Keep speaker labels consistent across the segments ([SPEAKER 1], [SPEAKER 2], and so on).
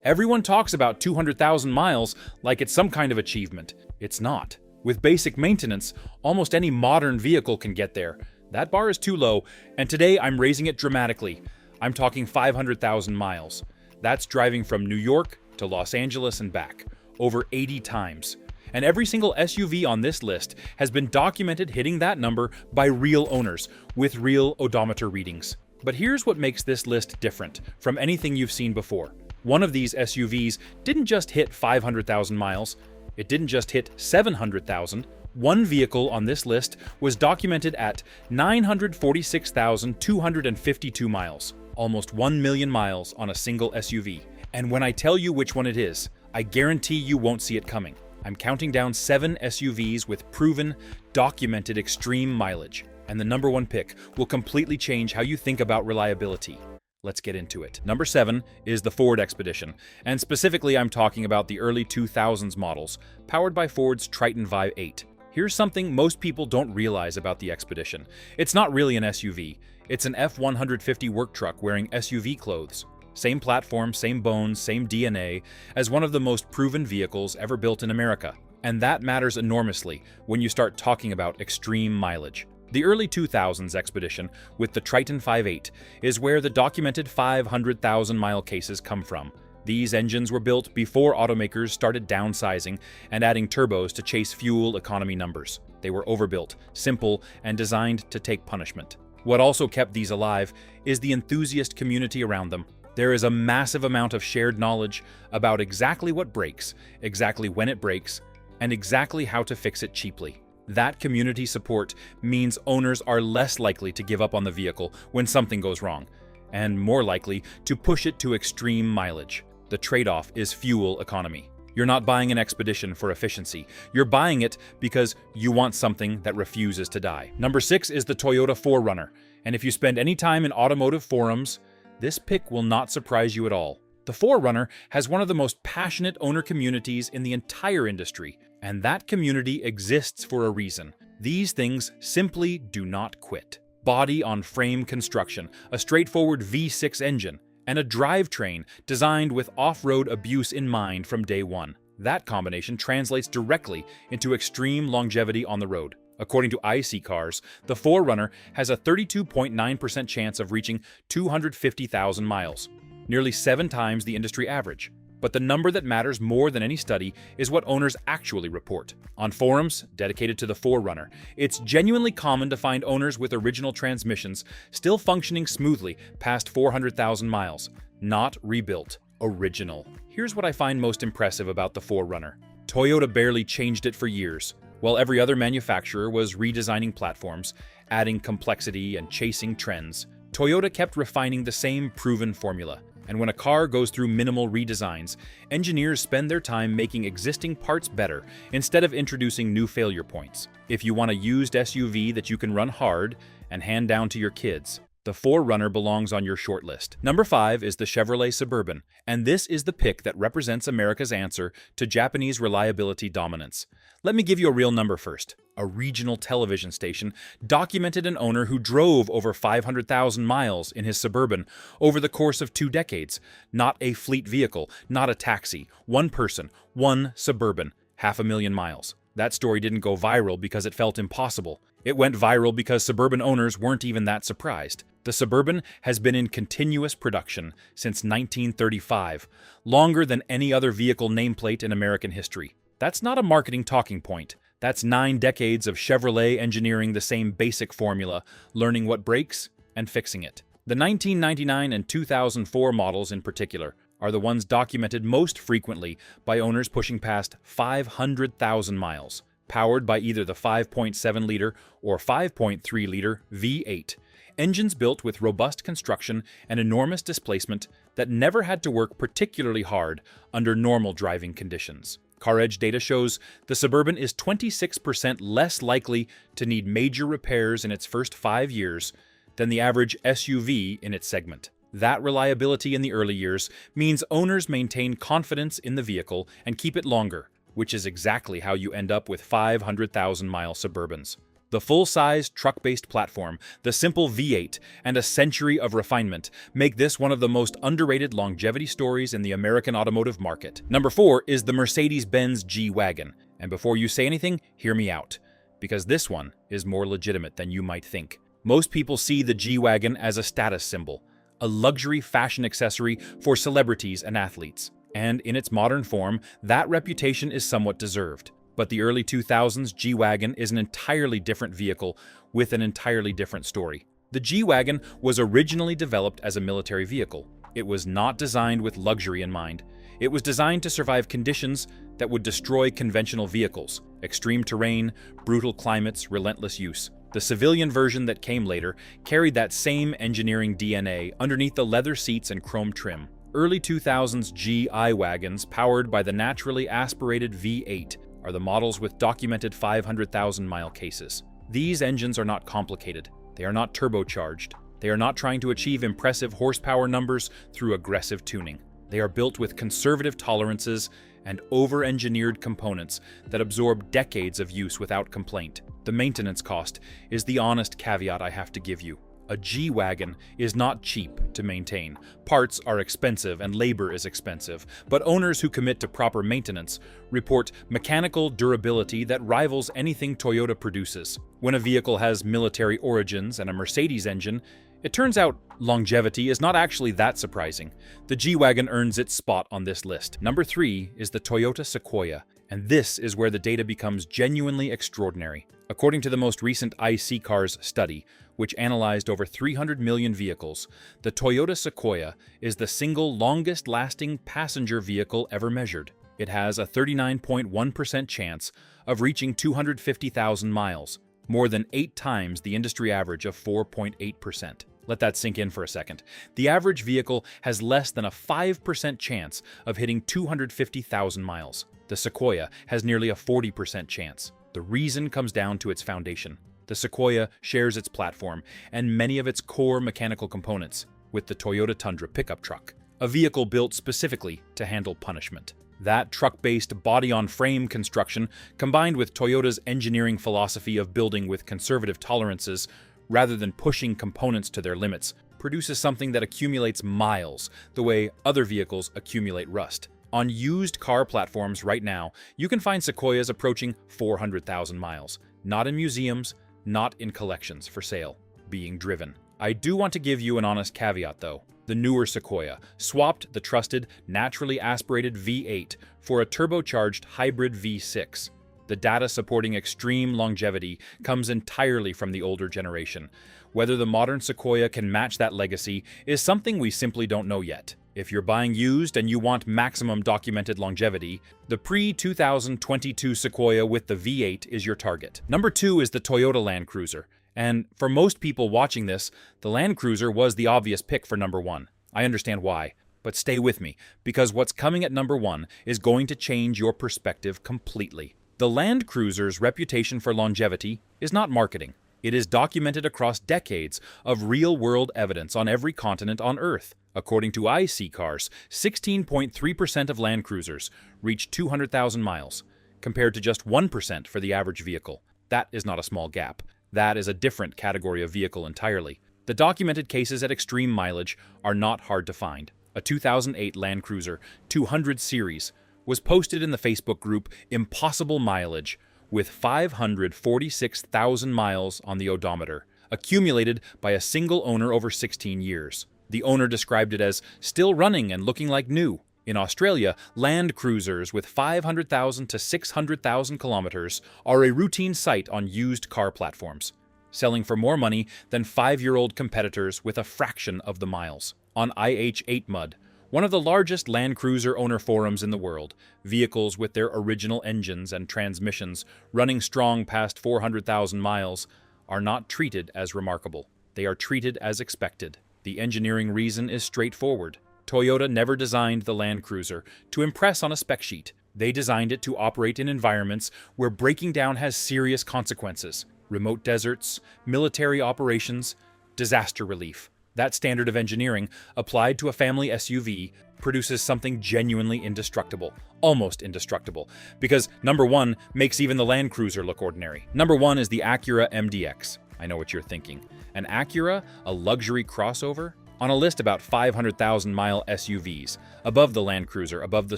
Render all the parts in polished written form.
[SPEAKER 1] Everyone talks about 200,000 miles like it's some kind of achievement. It's not. With basic maintenance, almost any modern vehicle can get there. That bar is too low, and today I'm raising it dramatically. I'm talking 500,000 miles. That's driving from New York to Los Angeles and back, over 80 times. And every single SUV on this list has been documented hitting that number by real owners, with real odometer readings. But here's what makes this list different from anything you've seen before. One of these SUVs didn't just hit 500,000 miles, it didn't just hit 700,000. One vehicle on this list was documented at 946,252 miles, almost 1 million miles on a single SUV. And when I tell you which one it is, I guarantee you won't see it coming. I'm counting down 7 SUVs with proven, documented extreme mileage. And the number one pick will completely change how you think about reliability. Let's get into it. Number 7 is the Ford Expedition, and specifically I'm talking about the early 2000s models, powered by Ford's Triton Vibe 8. Here's something most people don't realize about the Expedition. It's not really an SUV. It's an F-150 work truck wearing SUV clothes. Same platform, same bones, same DNA as one of the most proven vehicles ever built in America. And that matters enormously when you start talking about extreme mileage. The early 2000s Expedition, with the Triton Vibe 8, is where the documented 500,000-mile cases come from. These engines were built before automakers started downsizing and adding turbos to chase fuel economy numbers. They were overbuilt, simple, and designed to take punishment. What also kept these alive is the enthusiast community around them. There is a massive amount of shared knowledge about exactly what breaks, exactly when it breaks, and exactly how to fix it cheaply. That community support means owners are less likely to give up on the vehicle when something goes wrong, and more likely to push it to extreme mileage. The trade-off is fuel economy. You're not buying an Expedition for efficiency. You're buying it because you want something that refuses to die. Number 6 is the Toyota 4Runner, and if you spend any time in automotive forums, this pick will not surprise you at all. The 4Runner has one of the most passionate owner communities in the entire industry, and that community exists for a reason. These things simply do not quit. Body-on-frame construction, a straightforward V6 engine, and a drivetrain designed with off-road abuse in mind from day one. That combination translates directly into extreme longevity on the road. According to IC Cars, the 4Runner has a 32.9% chance of reaching 250,000 miles, nearly 7 times the industry average. But the number that matters more than any study is what owners actually report. On forums dedicated to the 4Runner, it's genuinely common to find owners with original transmissions still functioning smoothly past 400,000 miles. Not rebuilt, original. Here's what I find most impressive about the 4Runner. Toyota barely changed it for years. While every other manufacturer was redesigning platforms, adding complexity and chasing trends, Toyota kept refining the same proven formula. And when a car goes through minimal redesigns, engineers spend their time making existing parts better instead of introducing new failure points. If you want a used SUV that you can run hard and hand down to your kids, the 4Runner belongs on your shortlist. Number 5 is the Chevrolet Suburban, and this is the pick that represents America's answer to Japanese reliability dominance. Let me give you a real number first. A regional television station documented an owner who drove over 500,000 miles in his Suburban over the course of 2 decades. Not a fleet vehicle, not a taxi. One person, one Suburban, 500,000 miles. That story didn't go viral because it felt impossible. It went viral because Suburban owners weren't even that surprised. The Suburban has been in continuous production since 1935, longer than any other vehicle nameplate in American history. That's not a marketing talking point. That's 9 decades of Chevrolet engineering the same basic formula, learning what breaks and fixing it. The 1999 and 2004 models in particular are the ones documented most frequently by owners pushing past 500,000 miles, powered by either the 5.7-liter or 5.3-liter V8. Engines built with robust construction and enormous displacement that never had to work particularly hard under normal driving conditions. CarEdge data shows the Suburban is 26% less likely to need major repairs in its first 5 years than the average SUV in its segment. That reliability in the early years means owners maintain confidence in the vehicle and keep it longer, which is exactly how you end up with 500,000-mile Suburbans. The full-size truck-based platform, the simple V8, and a century of refinement make this one of the most underrated longevity stories in the American automotive market. Number 4 is the Mercedes-Benz G-Wagon. And before you say anything, hear me out, because this one is more legitimate than you might think. Most people see the G-Wagon as a status symbol, a luxury fashion accessory for celebrities and athletes. And in its modern form, that reputation is somewhat deserved. But the early 2000s G-Wagon is an entirely different vehicle with an entirely different story. The G-Wagon was originally developed as a military vehicle. It was not designed with luxury in mind. It was designed to survive conditions that would destroy conventional vehicles: extreme terrain, brutal climates, relentless use. The civilian version that came later carried that same engineering DNA underneath the leather seats and chrome trim. Early 2000s G-I-Wagons, powered by the naturally aspirated V8, are the models with documented 500,000-mile cases. These engines are not complicated. They are not turbocharged. They are not trying to achieve impressive horsepower numbers through aggressive tuning. They are built with conservative tolerances and over-engineered components that absorb decades of use without complaint. The maintenance cost is the honest caveat I have to give you. A G-Wagon is not cheap to maintain. Parts are expensive and labor is expensive, but owners who commit to proper maintenance report mechanical durability that rivals anything Toyota produces. When a vehicle has military origins and a Mercedes engine, it turns out longevity is not actually that surprising. The G-Wagon earns its spot on this list. Number 3 is the Toyota Sequoia, and this is where the data becomes genuinely extraordinary. According to the most recent iSeeCars study, which analyzed over 300 million vehicles, the Toyota Sequoia is the single longest-lasting passenger vehicle ever measured. It has a 39.1% chance of reaching 250,000 miles, more than 8 times the industry average of 4.8%. Let that sink in for a second. The average vehicle has less than a 5% chance of hitting 250,000 miles. The Sequoia has nearly a 40% chance. The reason comes down to its foundation. The Sequoia shares its platform and many of its core mechanical components with the Toyota Tundra pickup truck, a vehicle built specifically to handle punishment. That truck-based body-on-frame construction, combined with Toyota's engineering philosophy of building with conservative tolerances rather than pushing components to their limits, produces something that accumulates miles the way other vehicles accumulate rust. On used car platforms right now, you can find Sequoias approaching 400,000 miles, not in museums, not in collections for sale, being driven. I do want to give you an honest caveat though. The newer Sequoia swapped the trusted, naturally aspirated V8 for a turbocharged hybrid V6. The data supporting extreme longevity comes entirely from the older generation. Whether the modern Sequoia can match that legacy is something we simply don't know yet. If you're buying used and you want maximum documented longevity, the pre-2022 Sequoia with the V8 is your target. Number 2 is the Toyota Land Cruiser. And for most people watching this, the Land Cruiser was the obvious pick for number 1. I understand why, but stay with me, because what's coming at number 1 is going to change your perspective completely. The Land Cruiser's reputation for longevity is not marketing. It is documented across decades of real-world evidence on every continent on Earth. According to iSeeCars, 16.3% of Land Cruisers reach 200,000 miles, compared to just 1% for the average vehicle. That is not a small gap. That is a different category of vehicle entirely. The documented cases at extreme mileage are not hard to find. A 2008 Land Cruiser 200 series was posted in the Facebook group Impossible Mileage, with 546,000 miles on the odometer, accumulated by a single owner over 16 years. The owner described it as still running and looking like new. In Australia, Land Cruisers with 500,000 to 600,000 kilometers are a routine sight on used car platforms, selling for more money than 5-year-old competitors with a fraction of the miles. On IH8Mud, one of the largest Land Cruiser owner forums in the world, vehicles with their original engines and transmissions running strong past 400,000 miles are not treated as remarkable. They are treated as expected. The engineering reason is straightforward. Toyota never designed the Land Cruiser to impress on a spec sheet. They designed it to operate in environments where breaking down has serious consequences: remote deserts, military operations, disaster relief. That standard of engineering, applied to a family SUV, produces something genuinely indestructible, almost indestructible, because number one makes even the Land Cruiser look ordinary. Number one is the Acura MDX. I know what you're thinking. An Acura, a luxury crossover? On a list about 500,000-mile SUVs, above the Land Cruiser, above the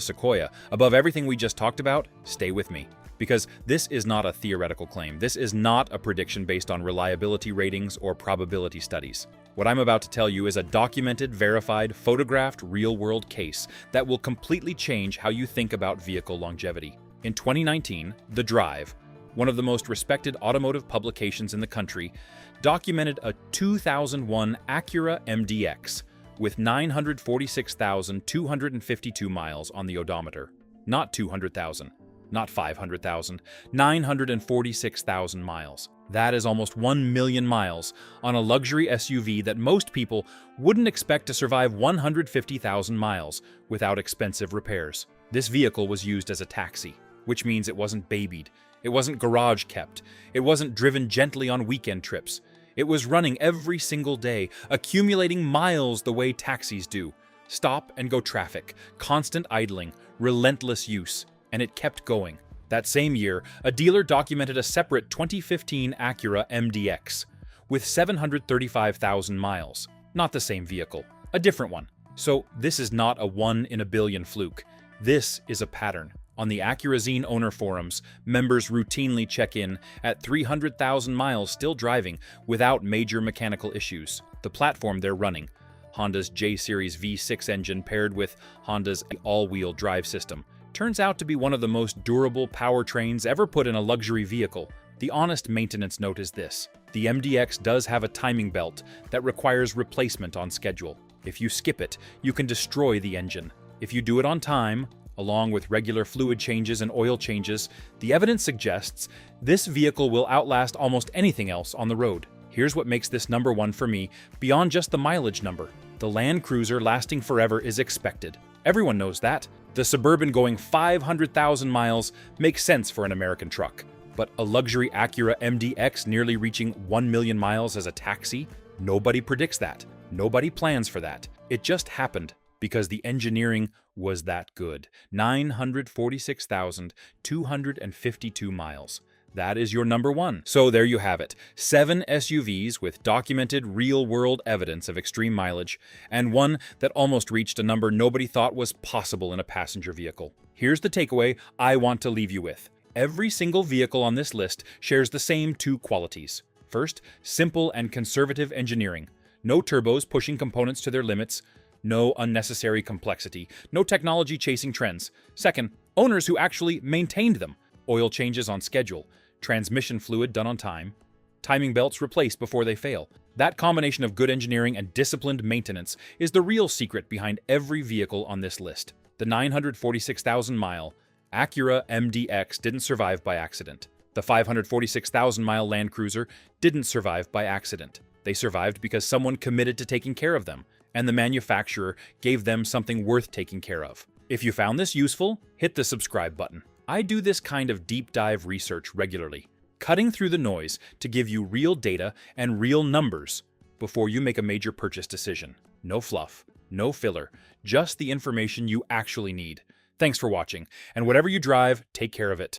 [SPEAKER 1] Sequoia, above everything we just talked about, stay with me. Because this is not a theoretical claim. This is not a prediction based on reliability ratings or probability studies. What I'm about to tell you is a documented, verified, photographed, real-world case that will completely change how you think about vehicle longevity. In 2019, The Drive, one of the most respected automotive publications in the country, documented a 2001 Acura MDX with 946,252 miles on the odometer. Not 200,000, not 500,000, 946,000 miles. That is almost 1 million miles on a luxury SUV that most people wouldn't expect to survive 150,000 miles without expensive repairs. This vehicle was used as a taxi, which means it wasn't babied. It wasn't garage kept. It wasn't driven gently on weekend trips. It was running every single day, accumulating miles the way taxis do. Stop and go traffic, constant idling, relentless use, and it kept going. That same year, a dealer documented a separate 2015 Acura MDX with 735,000 miles. Not the same vehicle, a different one. So this is not a 1 in a billion fluke. This is a pattern. On the AcuraZine owner forums, members routinely check in at 300,000 miles still driving without major mechanical issues. The platform they're running, Honda's J-Series V6 engine paired with Honda's all-wheel drive system, turns out to be one of the most durable powertrains ever put in a luxury vehicle. The honest maintenance note is this: the MDX does have a timing belt that requires replacement on schedule. If you skip it, you can destroy the engine. If you do it on time, along with regular fluid changes and oil changes, the evidence suggests this vehicle will outlast almost anything else on the road. Here's what makes this number one for me, beyond just the mileage number. The Land Cruiser lasting forever is expected. Everyone knows that. The Suburban going 500,000 miles makes sense for an American truck. But a luxury Acura MDX nearly reaching 1 million miles as a taxi? Nobody predicts that. Nobody plans for that. It just happened because the engineering was that good. 946,252 miles. That is your number one. So there you have it. 7 SUVs with documented real-world evidence of extreme mileage, and one that almost reached a number nobody thought was possible in a passenger vehicle. Here's the takeaway I want to leave you with. Every single vehicle on this list shares the same 2 qualities. First, simple and conservative engineering. No turbos pushing components to their limits. No unnecessary complexity. No technology chasing trends. Second, owners who actually maintained them. Oil changes on schedule. Transmission fluid done on time. Timing belts replaced before they fail. That combination of good engineering and disciplined maintenance is the real secret behind every vehicle on this list. The 946,000-mile Acura MDX didn't survive by accident. The 546,000-mile Land Cruiser didn't survive by accident. They survived because someone committed to taking care of them, and the manufacturer gave them something worth taking care of. If you found this useful, hit the subscribe button. I do this kind of deep dive research regularly, cutting through the noise to give you real data and real numbers before you make a major purchase decision. No fluff, no filler, just the information you actually need. Thanks for watching, and whatever you drive, take care of it.